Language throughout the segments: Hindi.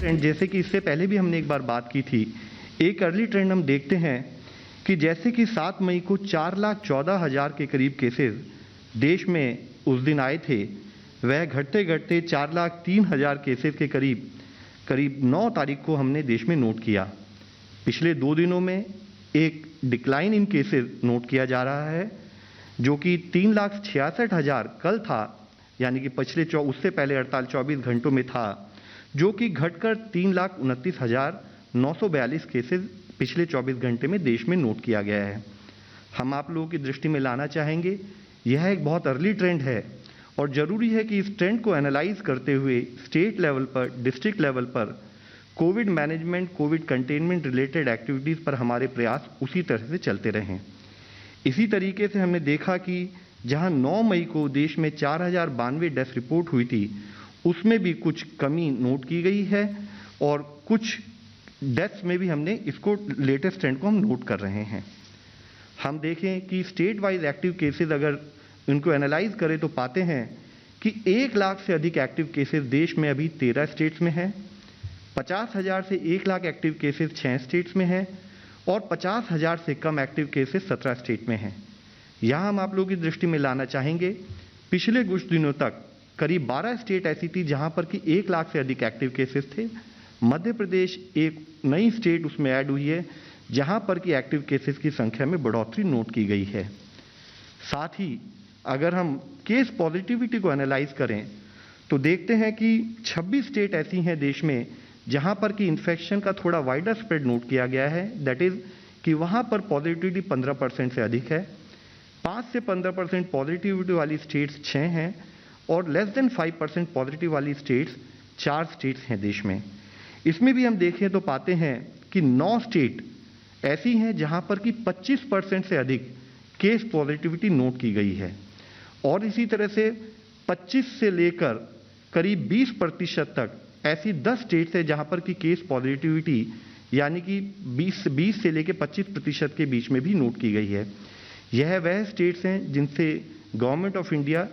ट्रेंड, जैसे कि इससे पहले भी हमने एक बार बात की थी, एक अर्ली ट्रेंड हम देखते हैं कि जैसे कि 7 मई को 4,14,000 के करीब केसेस देश में उस दिन आए थे, वह घटते घटते 4,03,000 केसेस के करीब 9 तारीख को हमने देश में नोट किया। पिछले 2 दिनों में एक डिक्लाइन इन केसेस नोट किया जा रहा है, जो कि 3,66,000 कल था, यानी कि पिछले उससे पहले 24 घंटों में था, जो कि घटकर 3,29,942 केसेस पिछले 24 घंटे में देश में नोट किया गया है। हम आप लोगों की दृष्टि में लाना चाहेंगे, यह एक बहुत अर्ली ट्रेंड है और ज़रूरी है कि इस ट्रेंड को एनालाइज करते हुए स्टेट लेवल पर, डिस्ट्रिक्ट लेवल पर Covid management, Covid containment related activities पर हमारे प्रयास उसी तरह से चलते रहें। इसी तरीके से हमने देखा कि जहां 9 मई को देश में 4,092 डेथ रिपोर्ट हुई थी, उसमें भी कुछ कमी नोट की गई है और कुछ डेथ्स में भी हमने इसको लेटेस्ट ट्रेंड को हम नोट कर रहे हैं। हम देखें कि स्टेट वाइज एक्टिव केसेस अगर इनको एनालाइज करें तो पाते हैं कि 1 लाख से अधिक एक्टिव केसेस देश में अभी 13 स्टेट्स में हैं, 50,000 से 1 लाख एक्टिव केसेस 6 स्टेट्स में हैं और 50,000 से कम एक्टिव केसेस 17 स्टेट में हैं। यहाँ हम आप लोगों की दृष्टि में लाना चाहेंगे, पिछले कुछ दिनों तक करीब 12 स्टेट ऐसी थी जहाँ पर कि 1 लाख से अधिक एक्टिव केसेस थे। मध्य प्रदेश एक नई स्टेट उसमें ऐड हुई है, जहाँ पर कि एक्टिव केसेस की संख्या में बढ़ोतरी नोट की गई है। साथ ही अगर हम केस पॉजिटिविटी को एनालाइज करें तो देखते हैं कि 26 स्टेट ऐसी हैं देश में जहां पर कि इन्फेक्शन का थोड़ा वाइडर स्प्रेड नोट किया गया है, दैट इज कि वहां पर पॉजिटिविटी 15% से अधिक है। 5 से 15% पॉजिटिविटी वाली स्टेट्स 6 हैं और लेस देन 5% पॉजिटिव वाली स्टेट्स 4 स्टेट्स हैं देश में। इसमें भी हम देखें तो पाते हैं कि 9 स्टेट ऐसी हैं जहां पर कि 25% से अधिक केस पॉजिटिविटी नोट की गई है और इसी तरह से 25 से लेकर करीब 20% तक ऐसी 10 स्टेट्स है जहां पर कि केस पॉजिटिविटी यानी कि 20 से लेकर 25% के बीच में भी नोट की गई है। यह वह स्टेट्स हैं जिनसे गवर्नमेंट ऑफ इंडिया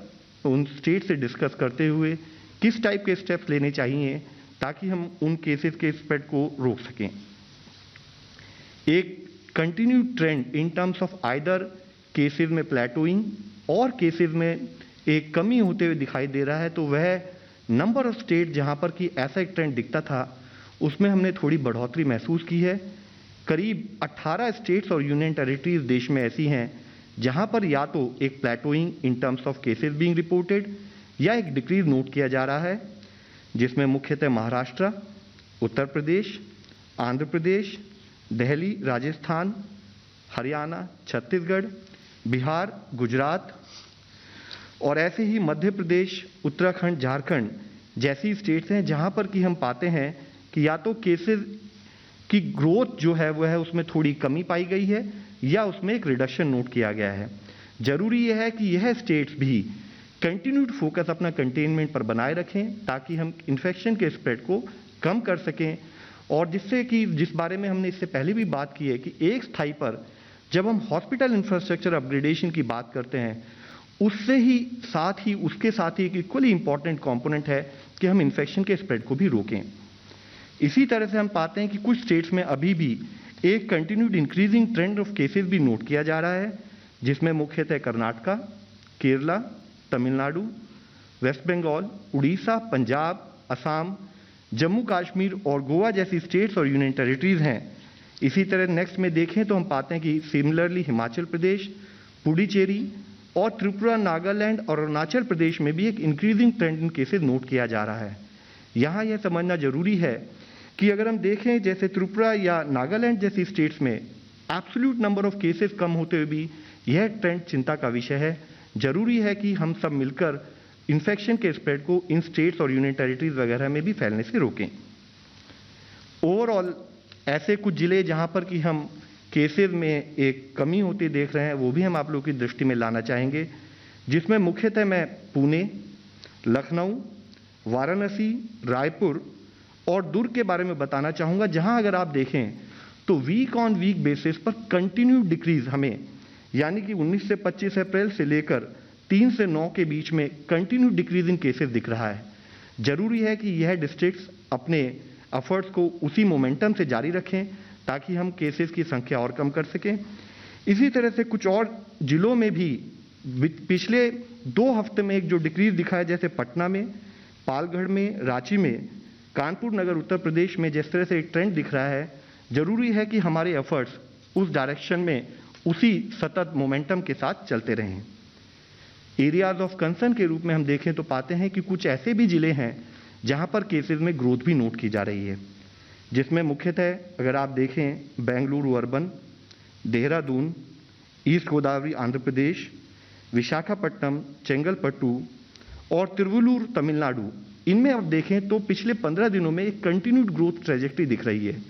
उन स्टेट से डिस्कस करते हुए किस टाइप के स्टेप्स लेने चाहिए ताकि हम उन केसेस के स्प्रेड को रोक सकें। एक continued trend in terms of either cases में प्लेटोइंग और केसेस में एक कमी होते हुए दिखाई दे रहा है, तो वह नंबर ऑफ स्टेट जहां पर कि ऐसा एक ट्रेंड दिखता था उसमें हमने थोड़ी बढ़ोतरी महसूस की है। करीब 18 स्टेट्स और यूनियन टेरिटरीज देश में ऐसी हैं जहां पर या तो एक plateauing in terms of cases being reported या एक डिक्रीज नोट किया जा रहा है, जिसमें मुख्यतः महाराष्ट्र, उत्तर प्रदेश, आंध्र प्रदेश, दिल्ली, राजस्थान, हरियाणा, छत्तीसगढ़, बिहार, गुजरात और ऐसे ही मध्य प्रदेश, उत्तराखंड, झारखंड जैसी स्टेट्स हैं जहां पर कि हम पाते हैं कि या तो केसेस की ग्रोथ जो है वो है उसमें थोड़ी कमी पाई गई है या उसमें एक रिडक्शन नोट किया गया है। जरूरी यह है कि यह स्टेट्स भी कंटिन्यूड फोकस अपना कंटेनमेंट पर बनाए रखें ताकि हम इन्फेक्शन के स्प्रेड को कम कर सकें और जिससे कि जिस बारे में हमने इससे पहले भी बात की है कि एक स्थाई पर जब हम हॉस्पिटल इंफ्रास्ट्रक्चर अपग्रेडेशन की बात करते हैं उसके साथ ही एक इक्वली इंपॉर्टेंट कंपोनेंट है कि हम इन्फेक्शन के स्प्रेड को भी रोकें। इसी तरह से हम पाते हैं कि कुछ स्टेट्स में अभी भी एक continued increasing trend of cases भी नोट किया जा रहा है, जिसमें मुख्यतः कर्नाटका, केरला, तमिलनाडु, वेस्ट बंगाल, उड़ीसा, पंजाब, असम, जम्मू कश्मीर और गोवा जैसी स्टेट्स और यूनियन टेरिटरीज हैं। इसी तरह नेक्स्ट में देखें तो हम पाते हैं कि सिमिलरली हिमाचल प्रदेश, पुडुचेरी और त्रिपुरा, नागालैंड और अरुणाचल प्रदेश में भी एक इंक्रीजिंग ट्रेंड इन केसेस नोट किया जा रहा है। यहाँ यह समझना जरूरी है कि अगर हम देखें जैसे त्रिपुरा या नागालैंड जैसी स्टेट्स में एब्सोल्यूट नंबर ऑफ केसेस कम होते हुए भी यह ट्रेंड चिंता का विषय है। जरूरी है कि हम सब मिलकर इन्फेक्शन के स्प्रेड को इन स्टेट्स और यूनियन टेरिटरीज वगैरह में भी फैलने से रोकें। ओवरऑल ऐसे कुछ जिले जहां पर कि हम केसेस में एक कमी होती देख रहे हैं वो भी हम आप लोगों की दृष्टि में लाना चाहेंगे, जिसमें मुख्यतः मैं पुणे, लखनऊ, वाराणसी, रायपुर और दुर्ग के बारे में बताना चाहूँगा, जहां अगर आप देखें तो वीक ऑन वीक बेसिस पर कंटिन्यू डिक्रीज हमें यानी कि 19 से 25 अप्रैल से लेकर 3 से 9 के बीच में कंटिन्यू डिक्रीज इन केसेस दिख रहा है। जरूरी है कि यह डिस्ट्रिक्ट्स अपने एफर्ट्स को उसी मोमेंटम से जारी रखें ताकि हम केसेस की संख्या और कम कर सकें। इसी तरह से कुछ और जिलों में भी पिछले 2 हफ्ते में एक जो डिक्रीज दिखा है, जैसे पटना में, पालगढ़ में, रांची में, कानपुर नगर उत्तर प्रदेश में जिस तरह से एक ट्रेंड दिख रहा है, जरूरी है कि हमारे एफर्ट्स उस डायरेक्शन में उसी सतत मोमेंटम के साथ चलते रहें। एरियाज ऑफ कंसर्न के रूप में हम देखें तो पाते हैं कि कुछ ऐसे भी जिले हैं जहां पर केसेस में ग्रोथ भी नोट की जा रही है, जिसमें मुख्यतः अगर आप देखें बेंगलुरु अर्बन, देहरादून, ईस्ट गोदावरी आंध्र प्रदेश, विशाखापट्टनम, चेंगलपट्टू और तिरुवल्लुर तमिलनाडु, इनमें आप देखें तो पिछले 15 दिनों में एक कंटिन्यूड ग्रोथ ट्रेजेक्टरी दिख रही है।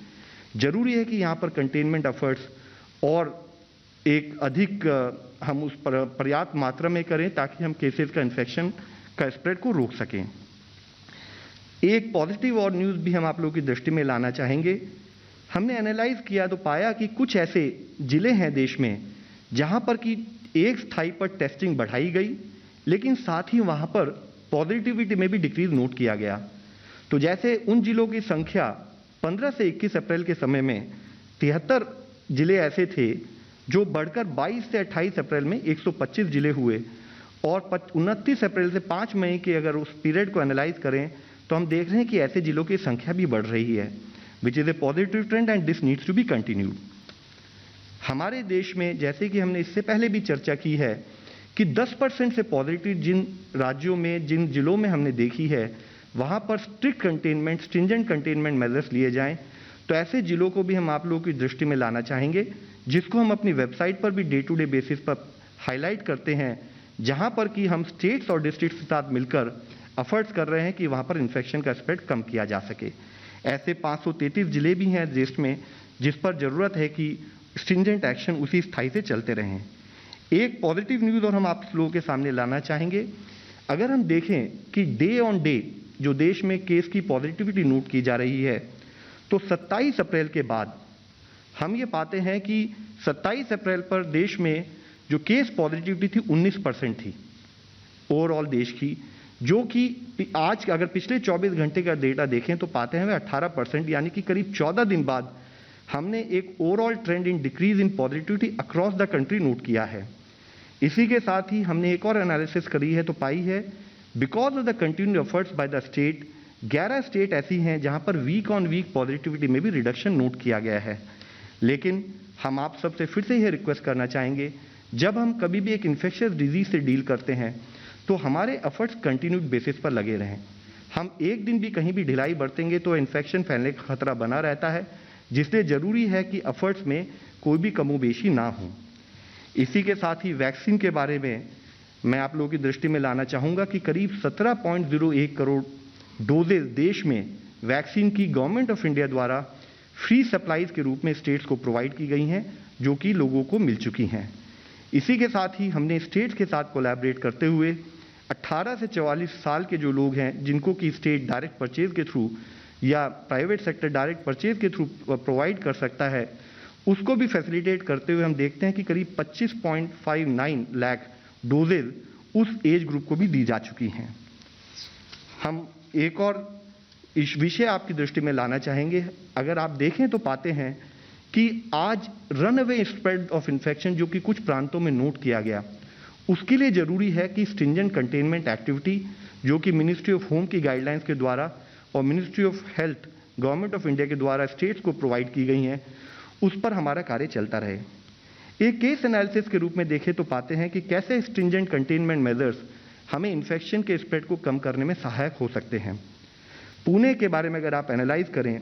जरूरी है कि यहाँ पर कंटेनमेंट एफर्ट्स और एक अधिक हम उस पर पर्याप्त मात्रा में करें ताकि हम केसेस का इन्फेक्शन का स्प्रेड को रोक सकें। एक पॉजिटिव और न्यूज़ भी हम आप लोगों की दृष्टि में लाना चाहेंगे। हमने एनालाइज किया तो पाया कि कुछ ऐसे जिले हैं देश में जहां पर कि एक स्थाई पर टेस्टिंग बढ़ाई गई, लेकिन साथ ही वहां पर पॉजिटिविटी में भी डिक्रीज नोट किया गया। तो जैसे उन जिलों की संख्या 15 से 21 अप्रैल के समय में 73 जिले ऐसे थे जो बढ़कर 22 से 28 अप्रैल में 125 जिले हुए, और 29 अप्रैल से 5 मई के अगर उस पीरियड को एनालाइज करें तो हम देख रहे हैं कि ऐसे जिलों की संख्या भी बढ़ रही है, which is a positive trend and this needs to be continued. हमारे देश में जैसे कि हमने इससे पहले भी चर्चा की है कि 10% से पॉजिटिव जिन राज्यों में, जिन जिलों में हमने देखी है, वहां पर strict containment, stringent containment measures लिए जाएं। तो ऐसे जिलों को भी हम आप लोगों की दृष्टि में लाना चाहेंगे, जिसको हम अपनी वेबसाइट पर भी डे टू डे बेसिस पर हाईलाइट करते हैं, जहां पर कि हम स्टेट्स और डिस्ट्रिक्ट्स के साथ मिलकर एफर्ट्स कर रहे हैं कि वहां पर इन्फेक्शन का स्प्रेड कम किया जा सके। ऐसे 533 जिले भी हैं देश में जिस पर जरूरत है कि स्ट्रिंजेंट एक्शन उसी स्थाई से चलते रहें। एक पॉजिटिव न्यूज़ और हम आप लोगों के सामने लाना चाहेंगे। अगर हम देखें कि डे ऑन डे जो देश में केस की पॉजिटिविटी नोट की जा रही है, तो 27 अप्रैल के बाद हम ये पाते हैं कि 27 अप्रैल पर देश में जो केस पॉजिटिविटी थी 19% थी ओवरऑल देश की, जो कि आज अगर पिछले 24 घंटे का डेटा देखें तो पाते हैं 18%, यानी कि करीब 14 दिन बाद हमने एक overall trend in decrease in positivity across the country note किया है। इसी के साथ ही हमने एक और एनालिसिस करी है तो पाई है because of the continued efforts by the state, 11 state ऐसी हैं जहां पर वीक ऑन वीक पॉजिटिविटी में भी रिडक्शन नोट किया गया है। लेकिन हम आप सबसे फिर से यह रिक्वेस्ट करना चाहेंगे, जब हम कभी भी एक इन्फेक्शियस डिजीज से डील करते हैं तो हमारे एफर्ट्स कंटिन्यूड बेसिस पर लगे रहें। हम एक दिन भी कहीं भी ढिलाई बरतेंगे तो इन्फेक्शन फैलने का खतरा बना रहता है, जिसलिए जरूरी है कि एफर्ट्स में कोई भी कमोबेशी ना हो। इसी के साथ ही वैक्सीन के बारे में मैं आप लोगों की दृष्टि में लाना चाहूंगा कि करीब 17.01 करोड़ डोजेज देश में वैक्सीन की गवर्नमेंट ऑफ इंडिया द्वारा फ्री सप्लाईज के रूप में स्टेट्स को प्रोवाइड की गई हैं, जो कि लोगों को मिल चुकी हैं। इसी के साथ ही हमने स्टेट्स के साथ कोलैबोरेट करते हुए 18 से 44 साल के जो लोग हैं जिनको कि स्टेट डायरेक्ट परचेज के थ्रू या प्राइवेट सेक्टर डायरेक्ट परचेज के थ्रू प्रोवाइड कर सकता है, उसको भी फैसिलिटेट करते हुए हम देखते हैं कि करीब 25.59 लाख डोजेज उस एज ग्रुप को भी दी जा चुकी हैं। हम एक और इस विषय आपकी दृष्टि में लाना चाहेंगे। अगर आप देखें तो पाते हैं कि आज रनअवे स्प्रेड ऑफ इन्फेक्शन जो कि कुछ प्रांतों में नोट किया गया, उसके लिए जरूरी है कि स्ट्रिंजेंट कंटेनमेंट एक्टिविटी जो कि मिनिस्ट्री ऑफ होम की गाइडलाइंस के द्वारा और ministry of health government of India के द्वारा स्टेट्स को प्रोवाइड की गई हैं, उस पर हमारा कार्य चलता रहे। एक केस एनालिसिस के रूप में देखें तो पाते हैं कि कैसे स्ट्रिंजेंट कंटेनमेंट मेजर्स हमें इन्फेक्शन के स्प्रेड को कम करने में सहायक हो सकते हैं। पुणे के बारे में अगर आप एनालाइज करें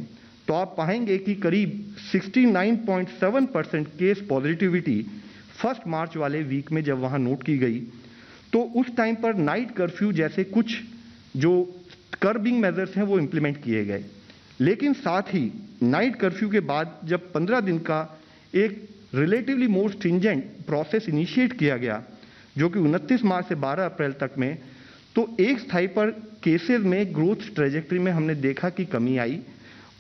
तो आप पाएंगे कि करीब 69.7% केस पॉजिटिविटी 1 मार्च वाले वीक में जब वहां नोट की गई, तो उस टाइम पर नाइट कर्फ्यू जैसे कुछ जो कर्बिंग मेजर्स हैं वो इंप्लीमेंट किए गए। लेकिन साथ ही नाइट कर्फ्यू के बाद जब 15 दिन का एक रिलेटिवली मोर स्ट्रिंजेंट प्रोसेस इनिशिएट किया गया, जो कि 29 मार्च से 12 अप्रैल तक में, तो एक स्थाई पर केसेस में ग्रोथ ट्रेजेक्टरी में हमने देखा कि कमी आई।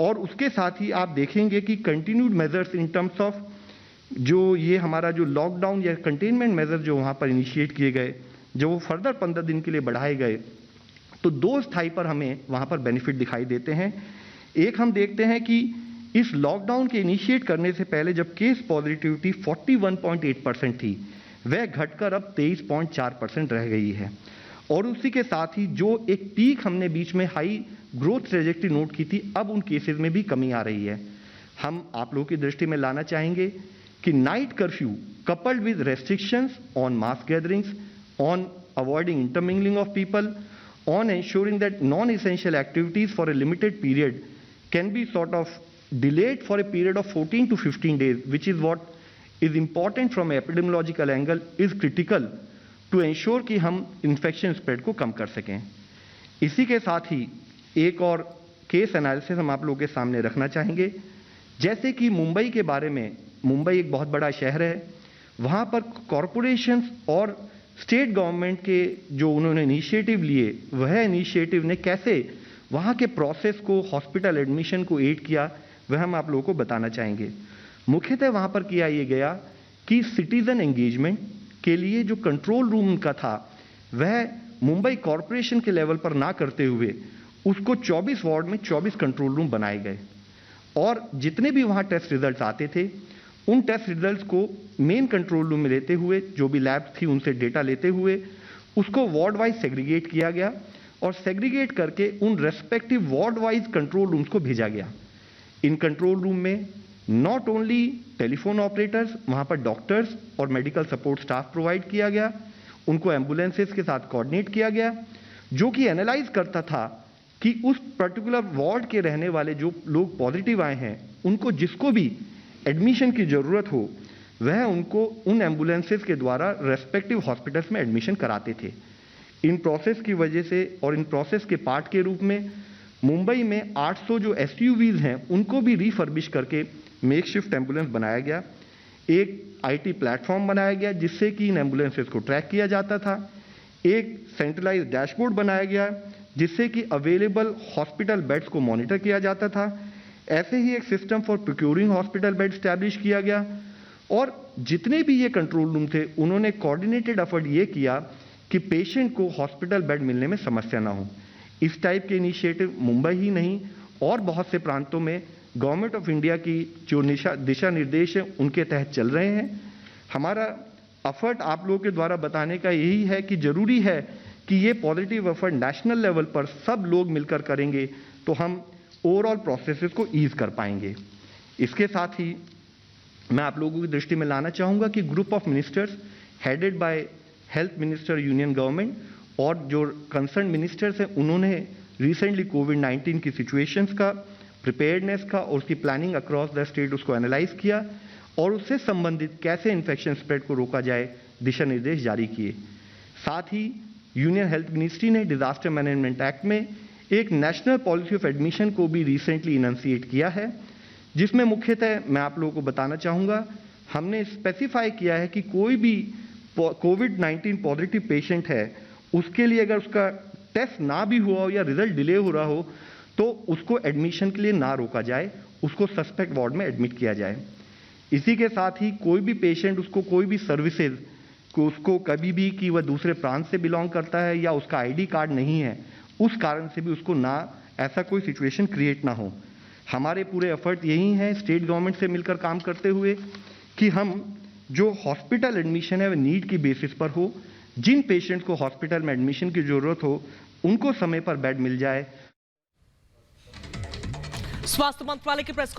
और उसके साथ ही आप देखेंगे कि continued measures in terms of जो ये हमारा जो लॉकडाउन या कंटेनमेंट मेजर जो वहाँ पर इनिशिएट किए गए, जो वो फर्दर 15 दिन के लिए बढ़ाए गए, तो 2 स्थाई पर हमें वहाँ पर बेनिफिट दिखाई देते हैं। एक हम देखते हैं कि इस लॉकडाउन के इनिशिएट करने से पहले जब केस पॉजिटिविटी 41.8% थी, वह घटकर अब 23.4% रह गई है। और उसी के साथ ही जो एक पीक हमने बीच में हाई ग्रोथ ट्रेजेक्टरी नोट की थी, अब उन केसेस में भी कमी आ रही है। हम आप लोगों की दृष्टि में लाना चाहेंगे कि night curfew coupled with restrictions on mass gatherings, on avoiding intermingling of people, on ensuring that non-essential activities for a limited period can be sort of delayed for a period of 14 to 15 days, which is what is important from an epidemiological angle, is critical to ensure कि हम infection spread को कम कर सकें। इसी के साथ ही एक और केस एनालिसिस हम आप लोगों के सामने रखना चाहेंगे। जैसे कि मुंबई के बारे में, मुंबई एक बहुत बड़ा शहर है, वहाँ पर कॉरपोरेशंस और स्टेट गवर्नमेंट के जो उन्होंने इनिशिएटिव लिए, वह इनिशिएटिव ने कैसे वहाँ के प्रोसेस को, हॉस्पिटल एडमिशन को एड किया, वह हम आप लोगों को बताना चाहेंगे। मुख्यतः वहाँ पर किया ये गया कि सिटीजन एंगेजमेंट के लिए जो कंट्रोल रूम का था, वह मुंबई कॉरपोरेशन के लेवल पर ना करते हुए उसको 24 वार्ड में 24 कंट्रोल रूम बनाए गए और जितने भी वहाँ टेस्ट रिजल्ट्स आते थे, उन टेस्ट रिजल्ट्स को मेन कंट्रोल रूम में लेते हुए, जो भी लैब थी उनसे डेटा लेते हुए उसको वार्ड वाइज सेग्रीगेट किया गया और सेग्रीगेट करके उन respective ward wise control rooms को भेजा गया। इन कंट्रोल रूम में नॉट ओनली टेलीफोन ऑपरेटर्स, वहाँ पर डॉक्टर्स और मेडिकल सपोर्ट स्टाफ प्रोवाइड किया गया, उनको एम्बुलेंसेस के साथ कोऑर्डिनेट किया गया, जो कि एनालाइज करता था कि उस पर्टिकुलर वार्ड के रहने वाले जो लोग पॉजिटिव आए हैं, उनको जिसको भी एडमिशन की ज़रूरत हो, वह उनको उन एम्बुलेंसेस के द्वारा रेस्पेक्टिव हॉस्पिटल्स में एडमिशन कराते थे। इन प्रोसेस की वजह से और इन प्रोसेस के पार्ट के रूप में मुंबई में 800 जो SUVs हैं, उनको भी रिफर्बिश करके मेकशिफ्ट एम्बुलेंस बनाया गया। एक IT प्लेटफॉर्म बनाया गया जिससे कि इन एम्बुलेंसेस को ट्रैक किया जाता था। एक सेंट्रलाइज्ड डैशबोर्ड बनाया गया जिससे कि अवेलेबल हॉस्पिटल बेड्स को मॉनिटर किया जाता था। ऐसे ही एक system for procuring hospital bed establish किया गया और जितने भी ये कंट्रोल रूम थे, उन्होंने कोऑर्डिनेटेड एफर्ट ये किया कि पेशेंट को हॉस्पिटल बेड मिलने में समस्या ना हो। इस टाइप के इनिशिएटिव मुंबई ही नहीं और बहुत से प्रांतों में गवर्नमेंट ऑफ इंडिया की जो दिशा निर्देश हैं, उनके तहत चल रहे हैं। हमारा एफर्ट आप लोगों के द्वारा बताने का यही है कि जरूरी है कि ये पॉजिटिव एफर्ट नेशनल लेवल पर सब लोग मिलकर करेंगे तो हम ओवरऑल प्रोसेसेस को ईज कर पाएंगे। इसके साथ ही मैं आप लोगों की दृष्टि में लाना चाहूँगा कि group of ministers headed by health minister union government और जो कंसर्न मिनिस्टर्स हैं, उन्होंने रिसेंटली कोविड-19 की सिचुएशंस का, प्रिपेयर्डनेस का और उसकी प्लानिंग अक्रॉस द स्टेट उसको एनालाइज किया और उससे संबंधित कैसे इन्फेक्शन स्प्रेड को रोका जाए दिशा निर्देश जारी किए। साथ ही यूनियन हेल्थ मिनिस्ट्री ने डिजास्टर मैनेजमेंट एक्ट में एक नेशनल पॉलिसी ऑफ एडमिशन को भी रिसेंटली इनंसिएट किया है, जिसमें मुख्यतः मैं आप लोगों को बताना चाहूँगा, हमने स्पेसिफाई किया है कि कोई भी कोविड-19 पॉजिटिव पेशेंट है, उसके लिए अगर उसका टेस्ट ना भी हुआ हो या रिजल्ट डिले हो रहा हो तो उसको एडमिशन के लिए ना रोका जाए, उसको सस्पेक्ट वार्ड में एडमिट किया जाए। इसी के साथ ही कोई भी पेशेंट, उसको कोई भी सर्विसेज को उसको कभी भी कि वह दूसरे प्रांत से बिलोंग करता है या उसका ID कार्ड नहीं है, उस कारण से भी उसको ना ऐसा कोई सिचुएशन क्रिएट ना हो। हमारे पूरे एफर्ट यही हैं स्टेट गवर्नमेंट से मिलकर काम करते हुए कि हम जो हॉस्पिटल एडमिशन है वह नीड की बेसिस पर हो। जिन पेशेंट्स को हॉस्पिटल में एडमिशन की जरूरत हो, उनको समय पर बेड मिल जाए। स्वास्थ्य मंत्रालय के प्रेस